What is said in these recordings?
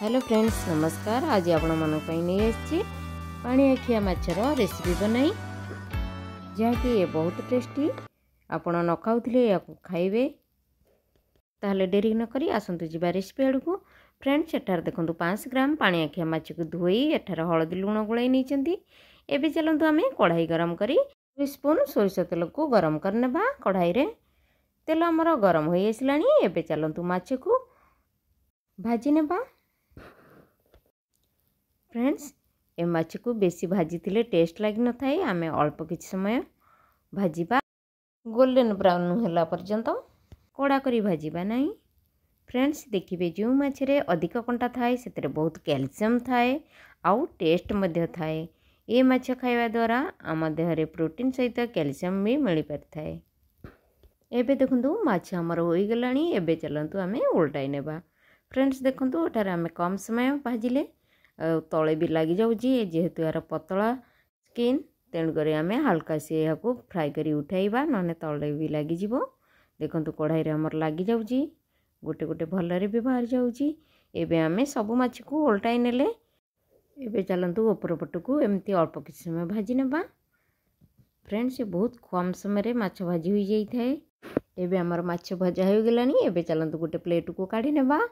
Hello friends नमस्कार। आज आपण मन नहीं पानी आखिया माछर रेसिपी बनाई जहाँकि ये बहुत टेस्टी। आपण न खाऊले या खाइबे ताहले डेरी न करी आसंतु जीवा रेसिपी आड़ को। फ्रेंड्स एठार देखो 5 ग्राम पानी आखिया माछ को धोई एठार हलदी लुण गोलाई नहीं। एबे चलतु आम कढ़ाई गरम करी 2 स्पून सोरिष तेल को गरम करनेबा। कढ़ाई रे तेल आमर गरम हो आसलानी। एबे चलतु माछ को भाजी नेबा। फ्रेंड्स ए माछ को बेसी भाजी थिले टेस्ट लगी न थाए। आमे अल्प किछ समय भाजीबा गोल्डन ब्राउन होला पर्यंत कड़ा करी भाजीबा नहीं। फ्रेंड्स देखिए जो माछरे अधिक कंटा थाए से बहुत कैल्शियम थाए आउ टेस्ट मध्य थाए। ये माछ खाइबा द्वारा आम देहरे प्रोटीन सहित कैल्शियम भी मिल पारिथाए। एबे देखंतु माछ हमर होई गलानी। एबे चलंतु आमे उल्टाई नेबा। फ्रेंड्स देखंतु एठार आमे कम समय भाजिले तले भी लगी जाऊँगी जेहेतु यार पतला स्किन तेणुक आम हल्का से यहाँ फ्राए करी उठाइबा ना तले भी लगी जीवो। देखंतु कढ़ाई रे हमर लगी जाऊँगी गोटे गोटे भलरे भी बाहर जाऊँगी। एबे आमे सबु माछ को उल्टाई नेले। एबे चलंतु ऊपर पट को एमती अल्प किछ समय भाजी नेबा। फ्रेंड्स ये बहुत कम समय रे माछ भाजी हो जाई थाए। एबे हमर माछ भजा हो गलानी। एबे चलंतु गोटे प्लेट को काढी नेबा।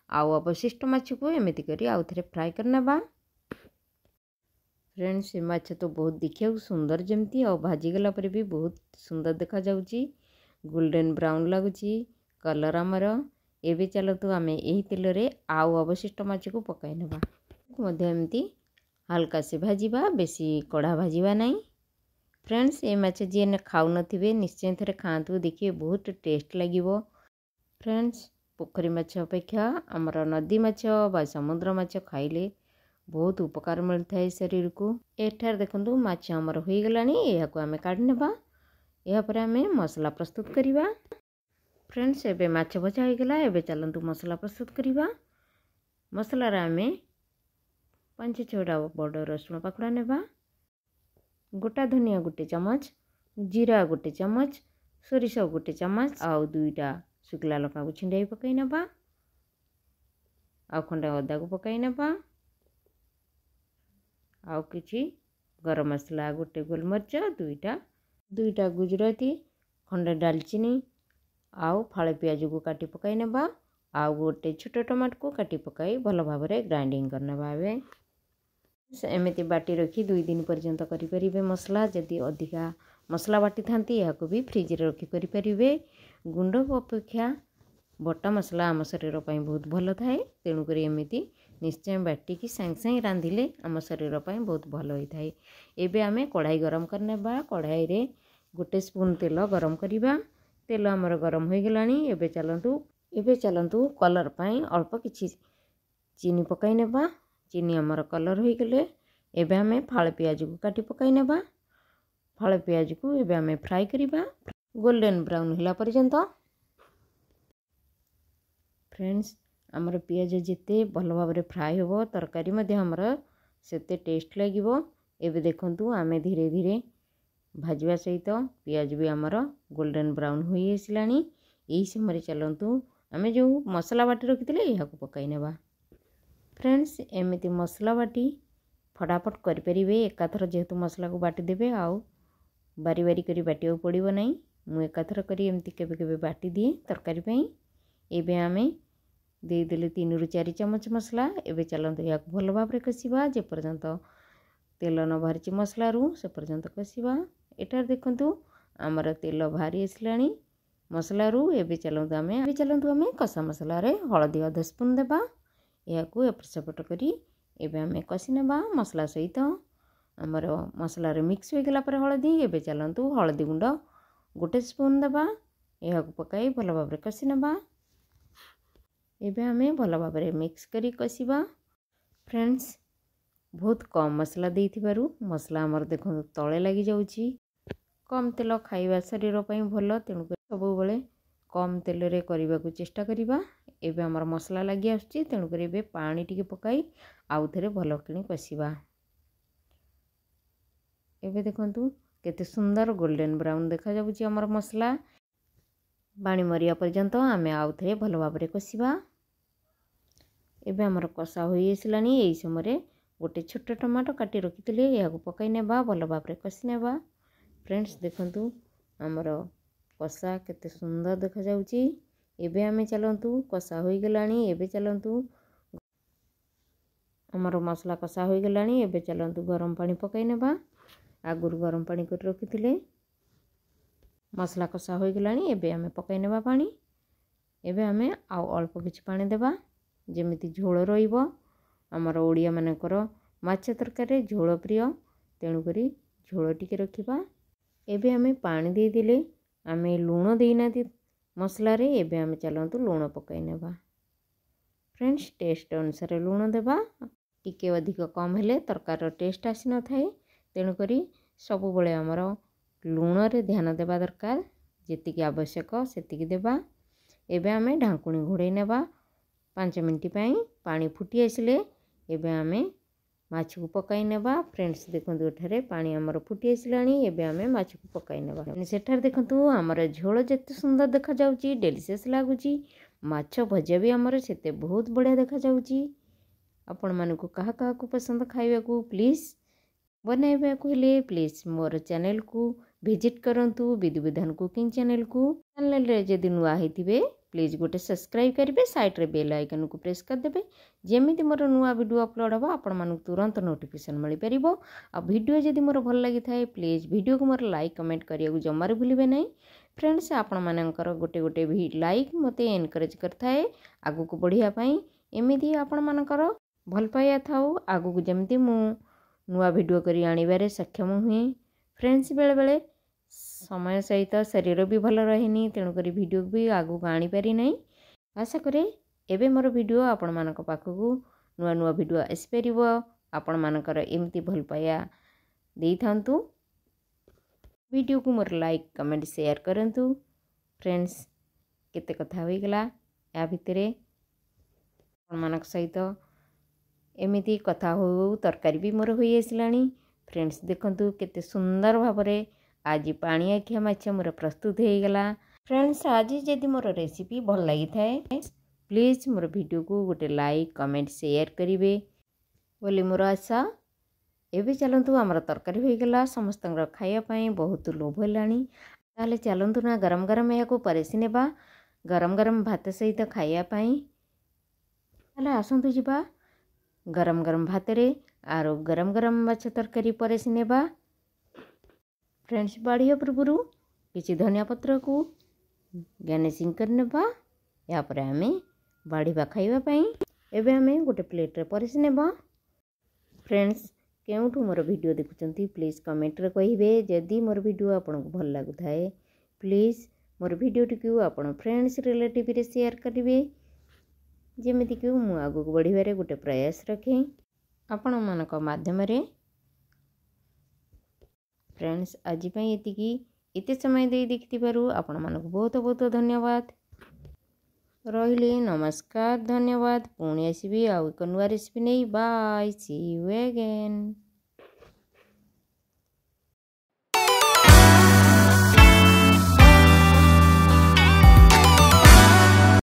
आउ अवशिष्ट माछ को एमती करी आउ थे फ्राए करनेबा। फ्रेंड्स ये माछ तो बहुत देखिए सुंदर जमती आ भाजी गला पर भी बहुत सुंदर देखा जाउची। गोल्डन ब्राउन लगुची कलर आमर। एबे चलतु आमे एही तेल रे आउ अवशिष्ट माछ को पकाई नेबा। मध्य एमती हल्का से भाजीबा बेसी कड़ा भाजीबा नहीं। फ्रेंड्स ये माछ जी ने खाऊ नथिबे निश्चय थरे खातु देखिए बहुत टेस्ट लागिवो। फ्रेंड्स पोखरी माछ अपेक्षा आमर नदी माछ बा समुद्र माछ खाइले बहुत उपकार मिलता है शरीर को। एठार देखंतु माछ आमर हो गलानी। यह को आमे काढी नेबा। या पर आमे मसला प्रस्तुत करिबा। फ्रेंड्स एबे माछ भजा हो गला। एबे चलंतु मसला प्रस्तुत करिबा। मसला रे आमे 5-6टा बड़ रसुण पाखुड़ा नेबा। गोटा धनिया गोटे चमच, जीरा गोटे चमच, सोरिष गोटे चमच आउ 2टा शुक्ला लका को छिंडाई पकाई नेबा। आउ खंडे अदा को पकाई नेबा। आउ किछि गरम मसला गोटे गोलमरिच 2टा गुजराती खंडे दालचीनी आउ फाळे पियाज को काटी पकाई नेबा। आउ गोटे छोट टमाटर को काटी पकाई भल भाव रे ग्राइंडिंग करनेबा। एबे एमती बाटी रखी 2 दिन पर्यंत करि परिबे मसला। जदि अधिका मसला बाटी थांती या को भी फ्रिज रे रखी करि परिबे। गुंड अपेक्षा बटा मसला आम शरीर पर बहुत भल थाए। तेणुक एमती निश्चय बाटिकी सांगे सांगे रांधिले आम शरीर पर बहुत भल होता है। एबे आमे कढ़ाई गरम करनेबा। कढ़ाई रे गोटे स्पून तेल गरम करिबा। तेल आमर गरम हो गलानी। एबे चलंतु कलर पाई अल्प किछि चीनी पकाई नेबा। चीनी आमर कलर हो गले एबे आमे फाळे पियाज को काटी पकाई नेबा। फाळे पियाज को एबे आमे फ्राई करिबा गोल्डन ब्राउन होला पर्यंत। फ्रेंड्स आमर पियाज जिते भल भाव रे फ्राई होबो तरकारी मध्ये हमर सेते टेस्ट लागिवो। एबे देखंतु आमे धीरे धीरे भाजवा सहित पियाज भी आमर गोल्डन ब्राउन होई आसलानी। एही समय चलंतु आमे जो मसला बाटी रखिथिले एहा को पकाई नेबा। फ्रेंड्स एमिति मसला बाटी फटाफट करि परिबे। एकाथर जेहेतु मसला को बाटी देबे आउ बारी बारी करी बाटियो पड़िबो नहीं। मु एकाथर करी एमती केबे केबे बाटी दिए तरकारी पई। एबे आमे दे देले 3 ରୁ 4 चमच मसला। एबे चलंतु या भल भाव रे कसिबा जे पर्यंत तेल न बाहरची मसला रू से पर्यंत कसिबा। एटार देखंतु हमर तेल बाहरी आसलानी मसला रू। एबे चलंतु आमे कसा मसला रे हळदी आधा स्पून देबा। या को एपट सेपट करी एबे आमे कसी नेबा मसला सहित। हमर मसला रे मिक्स हो गला पर हळदी। एबे चलंतु हळदी गुंड गोटे स्पून देबा। या को पकाई भल भाव रे कसी नेबा। एबे आमे भल भाव रे मिक्स करी कसिबा। फ्रेंड्स बहुत कम मसला देइथिबारु मसला हमर देखो तळे लागि जाउची। कम तेल खाइबा शरीर पई भल। तेणु सब बेले कम तेल रे करबा को चेष्टा करिबा। एबे हमर मसला लागि आछी तेणु करे एबे पानी टिके पकाई आउ थरे भल किनी कसिबा। एबे देखंतु केते सुंदर गोल्डन ब्राउन देखा जाउची हमर मसला। पानी मरिया पर्यंत आमे आउ थे भल भाव रे कसिबा। एबे हमर कषा होई आसलानी। एई समय गोटे छोट टमाटो काटी रखिथिले या पकाई नेबा भल भाबरे कषि नेबा। फ्रेंड्स देखंतु हमर कषा केते सुंदर देखा जाउची। एबे आमे चलंतु कषा होई गलानी। एबे चलंतु हमर मसला कषा होई गलानी। एबे चलंतु गरम पानी पकाई नेबा। आगुर गरम पानी कर रखिथिले मसला कषा होई गलानी। एबे आमे पकाई नेबा पानी। एबे आमे आउ अल्प किछि पानी देबा जेमिति झोल रहिबो। हमर ओडिया मानकर माछ तरकारी झोल प्रिय तेणु करी झोल टिके रखिबा। एबे आमे पानी दे दिले आमे लूण देइना मसला रे। एबे आमे चलंतु लूण पकाई नेबा। फ्रेंड्स टेस्ट अनुसार लूण देबा। टिके अधिक कम हेले तरकार टेस्ट आसी न थाए तेणु करी सब बळे हमर लूण रे ध्यान देबा दरकार। जेतिकी आवश्यक सेतिकी देबा। एबे आमे ढांकुणी घोड़े नेबा 5 मिनिट पई। पानी फुटी आसिले एबे आमे माछ को पकाई नेबा। फ्रेंड्स देखंतु एठारे पानी हमर फुटी आसिलानी। एबे आमे माछ को पकाई नेबा। सेठार देखंतु हमर झोल जेते सुंदर देखा जाउची डेलिशियस लागुची। माछ भजा भी हमर सेते बहुत बढ़िया देखा जाउची। आपण मानकु कहा कहा को पसंद खाइबा को प्लीज बनाइबा को हेले प्लीज मोर चैनल को विजिट करंतु। विधि विधान कुकिंग चैनल को। चैनल रे जदि नुआ हेतिबे प्लीज गोटे सब्सक्राइब करिवे। साइड रे बेल आइकन को प्रेस कर देबे जेमिति मोर नुआ वीडियो अपलोड हो आपण मानकु तुरंत नोटिफिकेशन मिल परिबो। आ वीडियो जदि मोर भल लागि थाए प्लीज वीडियो को मोर लाइक कमेंट करिया को जमार भूलिबे नै। फ्रेंड्स आपण मानकर गोटे गोटे भी लाइक मते एनकरेज करथाए आगु को बढ़िया पई। एमिति आपण मानकर भल पाया थाउ आगु को जेमिति मु नुआ वीडियो करी आनिबारे सक्षम हुए। फ्रेंड्स बेले बेले समय सहित शरीर भी भल रहेनी तेणु करी वीडियो भी आगु को आनी पारि नै। आशा करे एबे मोर वीडियो आपण मानक पाखकु नुआ नुआ वीडियो आसी परिबो। आपण मानकर एमती भल पाया देई थांतु। वीडियो को मोर लाइक कमेंट शेयर करंतु। फ्रेंड्स केते कथा होई गला या भितरे आपण मानक सहित एमिति कथा हो तरकारी भी मोर होई आसिलानी। फ्रेंड्स देखंतु केते सुंदर भाबरे आज पानी आखिया माछ मोर प्रस्तुत हो गला। फ्रेंड्स आज जदि मोर रेसिपी भल लगी थाए प्लीज मोर वीडियो को गोटे लाइक कमेंट शेयर करिवे बोली मोर आशा। एबे चलंतु हमर तरकारी हो गला समस्त खाइया पई बहुत लोभ हेलानी। ताले चलंतु ना गरम गरम या को परेसी नेबा गरम गरम भात सहित खाइया पई। ताले आसंतु जिबा गरम गरम भात रे आरो गरम गरम माछ तरकारी परेसी नेबा। फ्रेंड्स बाड़िया पूर्व किसी धनिया पत्र को गार्निशिंग कर नेबा। या पर आमे बाड़ीबा खाइबा पई। एबे आमे गोटे प्लेट रे परेसी नेबा। फ्रेंड्स केउठु मोर वीडियो देखुचंती प्लीज कमेंट रे कहिबे। जदी मोर वीडियो आपन को भल लागु थाए प्लीज मोर वीडियो टिकु आपन फ्रेंड्स रिलेटिव रे शेयर करिवे जेमिति कि मु आगु को बढ़िबारे गोटे प्रयास रखे आपण मानक माध्यम रे। फ्रेंड्स आज पई एतिकी एते समय दे देखिथिबारु आपण मानक बहुत बहुत धन्यवाद रहिले। नमस्कार धन्यवाद। पुणी आसीबी आउ एक नुआ रेसिपी नहीं। Bye see you again.